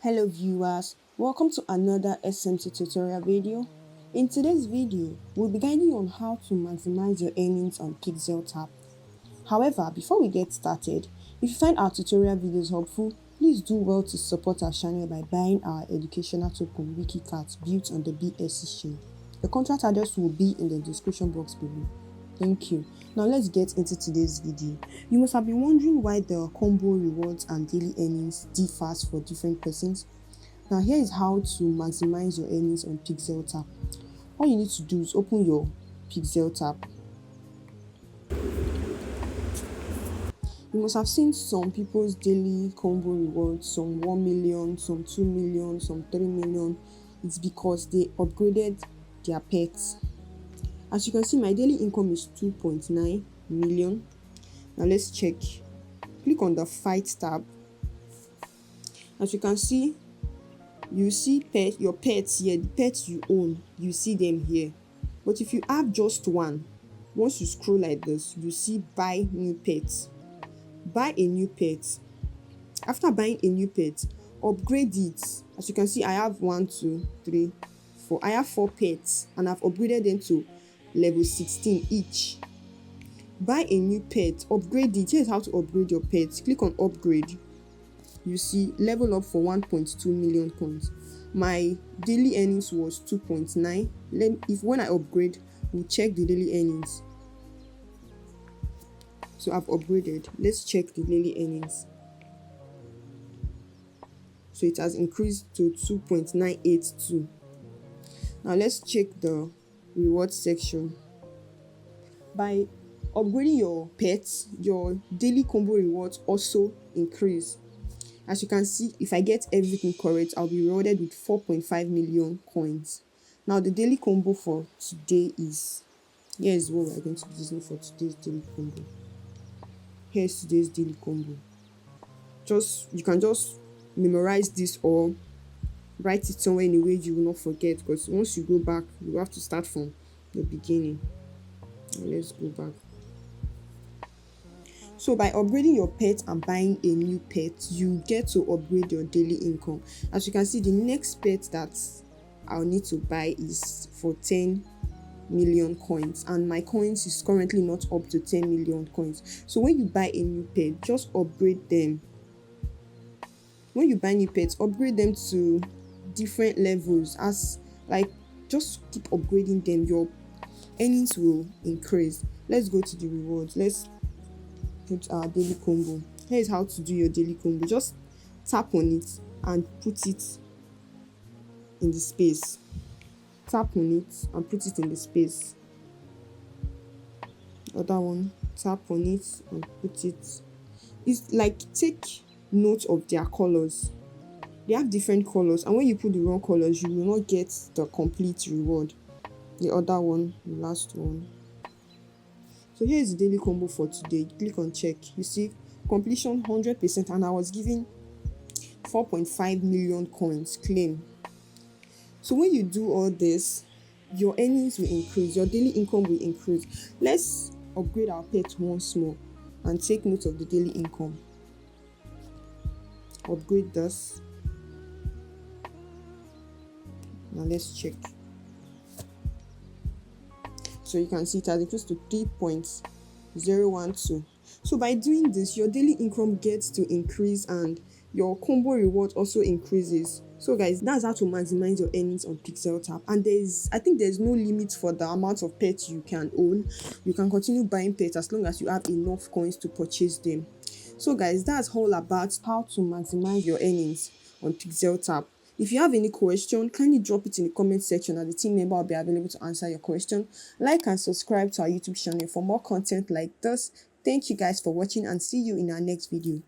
Hello viewers, welcome to another SMC tutorial video. In today's video, we'll be guiding you on how to maximize your earnings on PixelTap. However, before we get started, if you find our tutorial videos helpful, please do well to support our channel by buying our educational token Wiki Cat built on the BSC chain. The contract address will be in the description box below. Thank you. Now let's get into today's video. You must have been wondering why the combo rewards and daily earnings differs for different persons. Now here is how to maximize your earnings on PixelTap. All you need to do is open your PixelTap. You must have seen some people's daily combo rewards, some 1 million, some 2 million, some 3 million. It's because they upgraded their pets. As you can see, my daily income is 2.9 million. Now let's check. Click on the Fight tab. As you can see, you see your pets here, the pets you own, you see them here. But if you have just one, once you scroll like this, you see buy new pets. Buy a new pet. After buying a new pet, upgrade it. As you can see, I have 1, 2, 3, 4. I have 4 pets and I've upgraded them to level 16 each. Buy a new pet, upgrade it. Here's how to upgrade your pets. Click on upgrade. You see level up for 1.2 million coins. My daily earnings was 2.9. If when I upgrade, we'll check the daily earnings. So I've upgraded. Let's check the daily earnings. So it has increased to 2.982. Now let's check the reward section. By upgrading your pets, your daily combo rewards also increase. As you can see, if I get everything correct, I'll be rewarded with 4.5 million coins. Now the daily combo for today is, here's what we're going to be using for today's daily combo. Here's today's daily combo. You can just memorize this or write it somewhere in a way you will not forget, because once you go back, you have to start from the beginning. Now let's go back. So by upgrading your pet and buying a new pet, you get to upgrade your daily income. As you can see, the next pet that I'll need to buy is for 10 million coins, and my coins is currently not up to 10 million coins. So when you buy a new pet, just upgrade them. When you buy new pets, upgrade them to different levels. Just keep upgrading them, your earnings will increase. Let's go to the rewards. Let's put our daily combo. Here's how to do your daily combo. Just tap on it and put it in the space. Tap on it and put it in the space. Other one, tap on it and put it. It's like, take note of their colors. They have different colors, and when you put the wrong colors, you will not get the complete reward. The other one, the last one. So here is the daily combo for today. Click on check. You see completion 100%, and I was given 4.5 million coins claim. So when you do all this, your earnings will increase, your daily income will increase. Let's upgrade our pet once more and take note of the daily income. Upgrade this. Now let's check. So you can see it has increased to 3.012. So by doing this, your daily income gets to increase and your combo reward also increases. So guys, that's how to maximize your earnings on PixelTap. And I think there's no limit for the amount of pets you can own. You can continue buying pets as long as you have enough coins to purchase them. So guys, that's all about how to maximize your earnings on PixelTap. If you have any question, kindly drop it in the comment section and the team member will be available to answer your question. Like and subscribe to our YouTube channel for more content like this. Thank you guys for watching and see you in our next video.